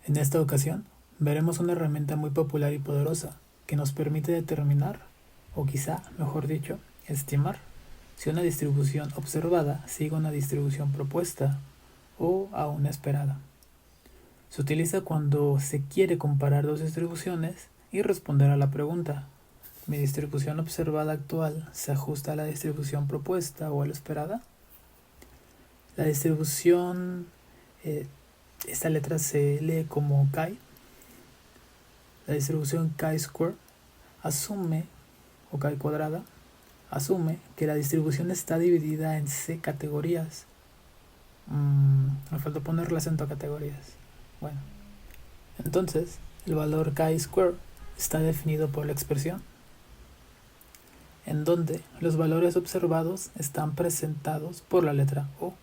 En esta ocasión, veremos una herramienta muy popular y poderosa que nos permite determinar, o quizá, mejor dicho, estimar, si una distribución observada sigue una distribución propuesta o aún esperada. Se utiliza cuando se quiere comparar dos distribuciones y responder a la pregunta: ¿mi distribución observada actual se ajusta a la distribución propuesta o a la esperada? La distribución, esta letra se lee como chi. La distribución chi-square asume, o chi cuadrada, asume que la distribución está dividida en c categorías. Me faltó ponerle acento a categorías. Bueno, entonces el valor chi-square está definido por la expresión en donde los valores observados están presentados por la letra O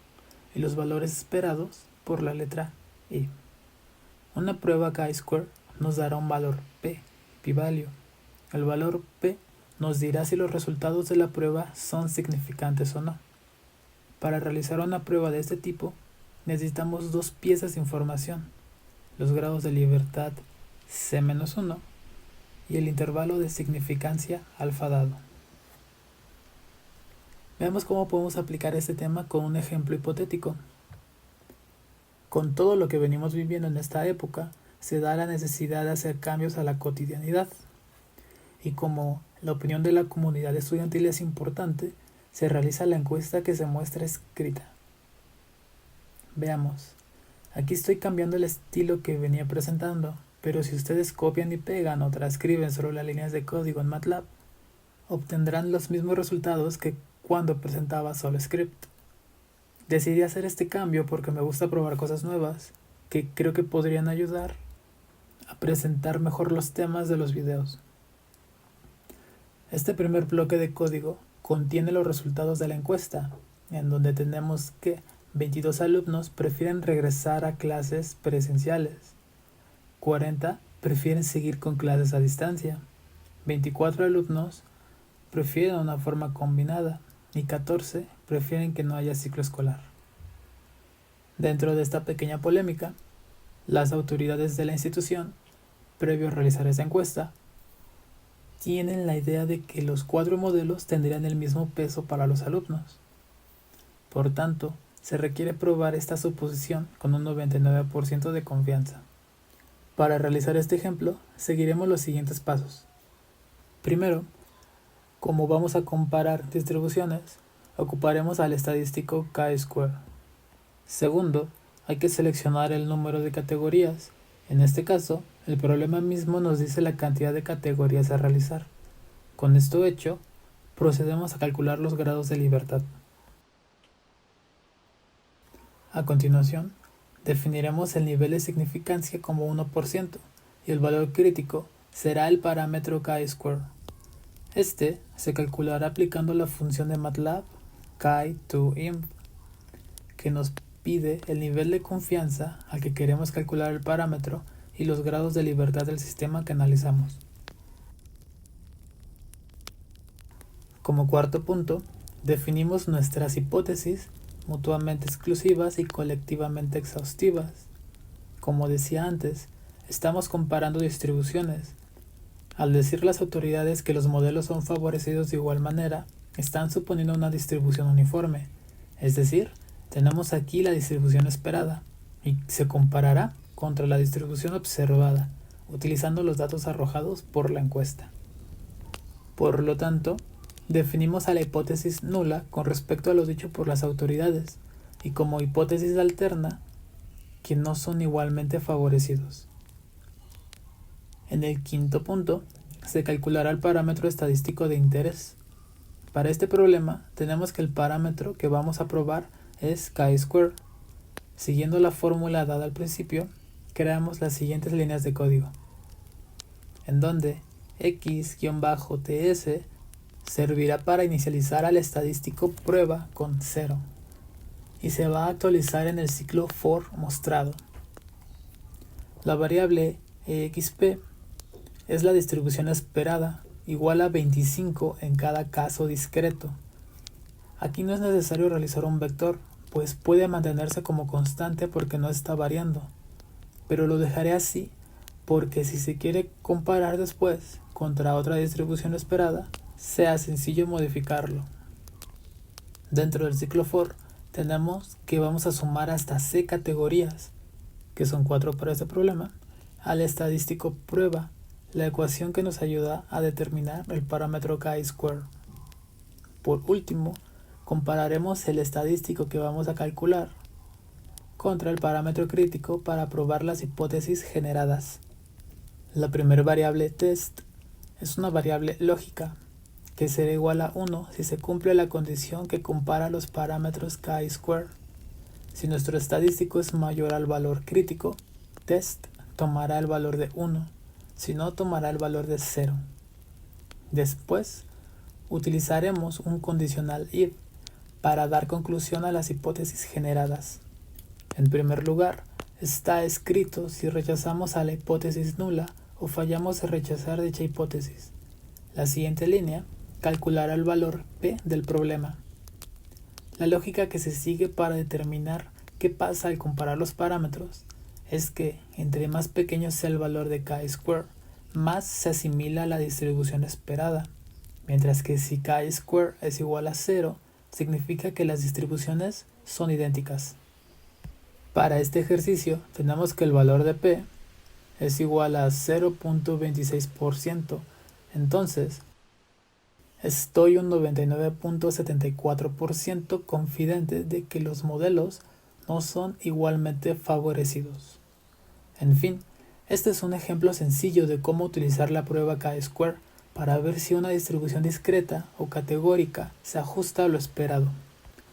y los valores esperados por la letra I. Una prueba chi-square nos dará un valor P, p-value. El valor P nos dirá si los resultados de la prueba son significantes o no. Para realizar una prueba de este tipo, necesitamos dos piezas de información: los grados de libertad C-1 y el intervalo de significancia alfa dado. Veamos cómo podemos aplicar este tema con un ejemplo hipotético. Con todo lo que venimos viviendo en esta época, se da la necesidad de hacer cambios a la cotidianidad. Y como la opinión de la comunidad estudiantil es importante, se realiza la encuesta que se muestra escrita. Veamos. Aquí estoy cambiando el estilo que venía presentando, pero si ustedes copian y pegan o transcriben solo las líneas de código en MATLAB, obtendrán los mismos resultados que cuando presentaba solo script. Decidí hacer este cambio porque me gusta probar cosas nuevas que creo que podrían ayudar a presentar mejor los temas de los videos. Este primer bloque de código contiene los resultados de la encuesta, en donde tenemos que 22 alumnos prefieren regresar a clases presenciales, 40 prefieren seguir con clases a distancia, 24 alumnos prefieren una forma combinada y 14 prefieren que no haya ciclo escolar. Dentro de esta pequeña polémica, las autoridades de la institución, previo a realizar esta encuesta, tienen la idea de que los 4 modelos tendrían el mismo peso para los alumnos. Por tanto, se requiere probar esta suposición con un 99% de confianza. Para realizar este ejemplo, seguiremos los siguientes pasos. Primero, como vamos a comparar distribuciones, ocuparemos al estadístico chi-square. Segundo, hay que seleccionar el número de categorías. En este caso, el problema mismo nos dice la cantidad de categorías a realizar. Con esto hecho, procedemos a calcular los grados de libertad. A continuación, definiremos el nivel de significancia como 1% y el valor crítico será el parámetro chi-square. Este se calculará aplicando la función de MATLAB chi2imp, que nos pide el nivel de confianza al que queremos calcular el parámetro y los grados de libertad del sistema que analizamos. Como cuarto punto, definimos nuestras hipótesis mutuamente exclusivas y colectivamente exhaustivas. Como decía antes, estamos comparando distribuciones. Al decir las autoridades que los modelos son favorecidos de igual manera, están suponiendo una distribución uniforme, es decir, tenemos aquí la distribución esperada y se comparará contra la distribución observada, utilizando los datos arrojados por la encuesta. Por lo tanto, definimos a la hipótesis nula con respecto a lo dicho por las autoridades y como hipótesis alterna que no son igualmente favorecidos. En el quinto punto, se calculará el parámetro estadístico de interés. Para este problema, tenemos que el parámetro que vamos a probar es chi-square. Siguiendo la fórmula dada al principio, creamos las siguientes líneas de código, en donde x-ts servirá para inicializar al estadístico prueba con 0 y se va a actualizar en el ciclo for mostrado. La variable exp es la distribución esperada, igual a 25 en cada caso discreto. Aquí no es necesario realizar un vector, pues puede mantenerse como constante porque no está variando. pero lo dejaré así porque si se quiere comparar después contra otra distribución esperada, sea sencillo modificarlo. Dentro del ciclo for tenemos que vamos a sumar hasta c categorías, que son 4 para este problema, al estadístico prueba, la ecuación que nos ayuda a determinar el parámetro chi-square. Por último, compararemos el estadístico que vamos a calcular contra el parámetro crítico para probar las hipótesis generadas. La primera variable test es una variable lógica que será igual a 1 si se cumple la condición que compara los parámetros chi-square. Si nuestro estadístico es mayor al valor crítico, test tomará el valor de 1, si no tomará el valor de 0. Después, utilizaremos un condicional if para dar conclusión a las hipótesis generadas. En primer lugar, está escrito si rechazamos a la hipótesis nula o fallamos en rechazar dicha hipótesis. La siguiente línea calculará el valor P del problema. La lógica que se sigue para determinar qué pasa al comparar los parámetros es que entre más pequeño sea el valor de chi-square, más se asimila a la distribución esperada, mientras que si chi-square es igual a 0, significa que las distribuciones son idénticas. Para este ejercicio tenemos que el valor de P es igual a 0.26%, entonces estoy un 99.74% confidente de que los modelos no son igualmente favorecidos. En fin, este es un ejemplo sencillo de cómo utilizar la prueba chi-square para ver si una distribución discreta o categórica se ajusta a lo esperado.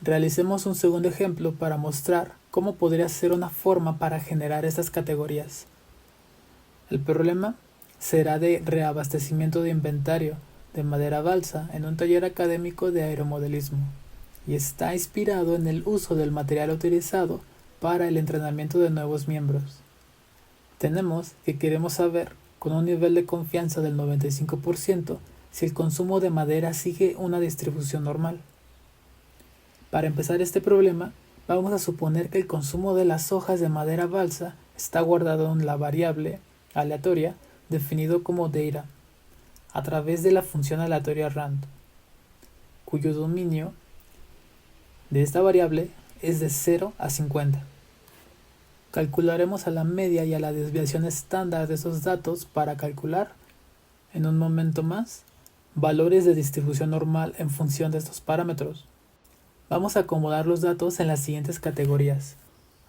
Realicemos un segundo ejemplo para mostrar cómo podría ser una forma para generar estas categorías. El problema será de reabastecimiento de inventario de madera balsa en un taller académico de aeromodelismo y está inspirado en el uso del material utilizado para el entrenamiento de nuevos miembros. Tenemos que queremos saber con un nivel de confianza del 95% si el consumo de madera sigue una distribución normal. Para empezar este problema, vamos a suponer que el consumo de las hojas de madera balsa está guardado en la variable aleatoria definido como data a través de la función aleatoria rand, cuyo dominio de esta variable es de 0 a 50. Calcularemos a la media y a la desviación estándar de esos datos para calcular, en un momento más, valores de distribución normal en función de estos parámetros. Vamos a acomodar los datos en las siguientes categorías,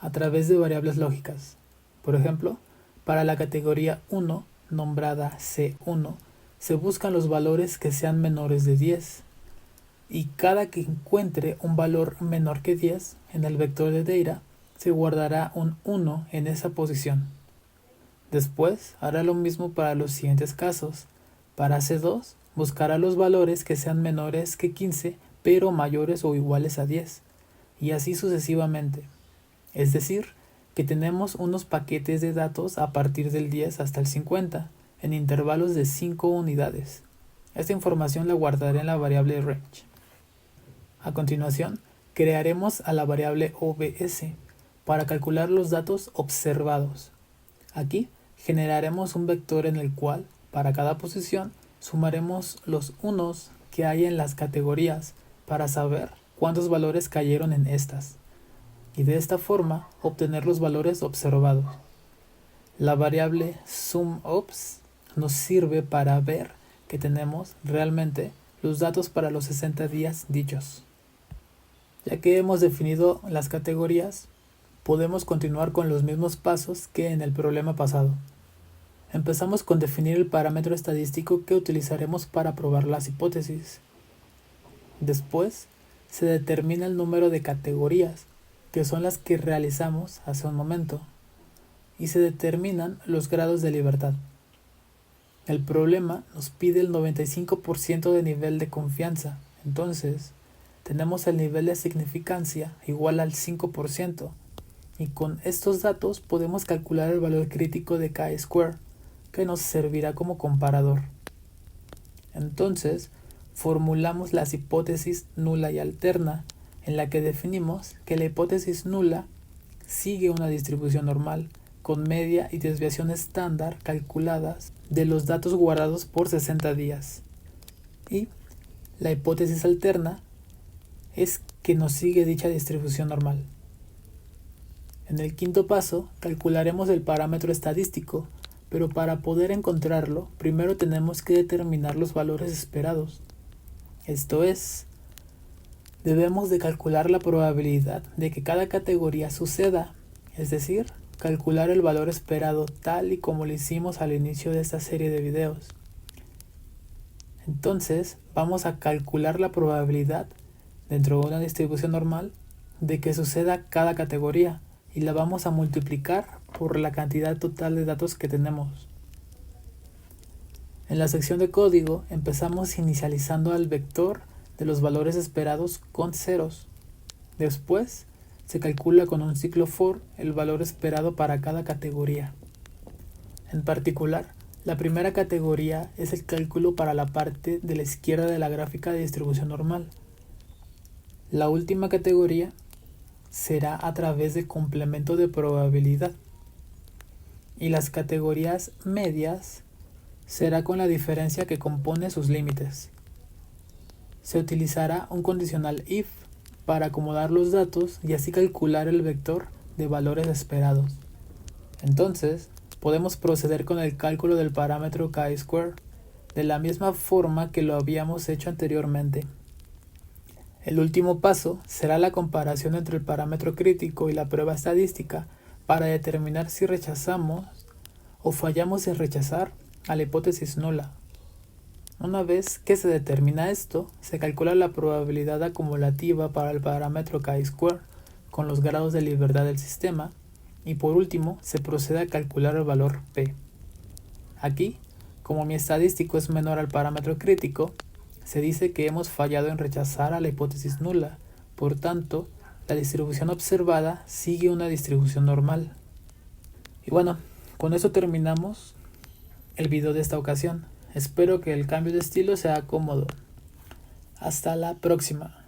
a través de variables lógicas. Por ejemplo, para la categoría 1, nombrada C1, se buscan los valores que sean menores de 10, y cada que encuentre un valor menor que 10 en el vector de data, se guardará un 1 en esa posición. Después hará lo mismo para los siguientes casos. Para C2, buscará los valores que sean menores que 15, pero mayores o iguales a 10, y así sucesivamente. Es decir, que tenemos unos paquetes de datos a partir del 10 hasta el 50, en intervalos de 5 unidades. Esta información la guardaré en la variable range. A continuación, crearemos a la variable OBS para calcular los datos observados. Aquí generaremos un vector en el cual, para cada posición, sumaremos los unos que hay en las categorías para saber cuántos valores cayeron en estas, y de esta forma obtener los valores observados. La variable SumObs nos sirve para ver que tenemos realmente los datos para los 60 días dichos. Ya que hemos definido las categorías, podemos continuar con los mismos pasos que en el problema pasado. Empezamos con definir el parámetro estadístico que utilizaremos para probar las hipótesis. Después, se determina el número de categorías, que son las que realizamos hace un momento, y se determinan los grados de libertad. El problema nos pide el 95% de nivel de confianza, entonces tenemos el nivel de significancia igual al 5%, y con estos datos podemos calcular el valor crítico de chi-square, que nos servirá como comparador. Entonces, formulamos las hipótesis nula y alterna, en la que definimos que la hipótesis nula sigue una distribución normal, con media y desviación estándar calculadas de los datos guardados por 60 días. Y la hipótesis alterna es que nos sigue dicha distribución normal. En el quinto paso, calcularemos el parámetro estadístico, pero para poder encontrarlo, primero tenemos que determinar los valores esperados. Esto es, debemos de calcular la probabilidad de que cada categoría suceda, es decir, calcular el valor esperado tal y como lo hicimos al inicio de esta serie de videos. Entonces, vamos a calcular la probabilidad dentro de una distribución normal de que suceda cada categoría y la vamos a multiplicar por la cantidad total de datos que tenemos. En la sección de código empezamos inicializando al vector de los valores esperados con ceros. Después se calcula con un ciclo for el valor esperado para cada categoría. En particular, la primera categoría es el cálculo para la parte de la izquierda de la gráfica de distribución normal. La última categoría será a través de complemento de probabilidad. Y las categorías medias será con la diferencia que compone sus límites. Se utilizará un condicional if para acomodar los datos y así calcular el vector de valores esperados. Entonces, podemos proceder con el cálculo del parámetro chi-square de la misma forma que lo habíamos hecho anteriormente. El último paso será la comparación entre el parámetro crítico y la prueba estadística para determinar si rechazamos o fallamos en rechazar a la hipótesis nula. Una vez que se determina esto, se calcula la probabilidad acumulativa para el parámetro chi-square con los grados de libertad del sistema y por último se procede a calcular el valor p. Aquí, como mi estadístico es menor al parámetro crítico, se dice que hemos fallado en rechazar a la hipótesis nula, por tanto, la distribución observada sigue una distribución normal. Y bueno, con eso terminamos el video de esta ocasión. Espero que el cambio de estilo sea cómodo. Hasta la próxima.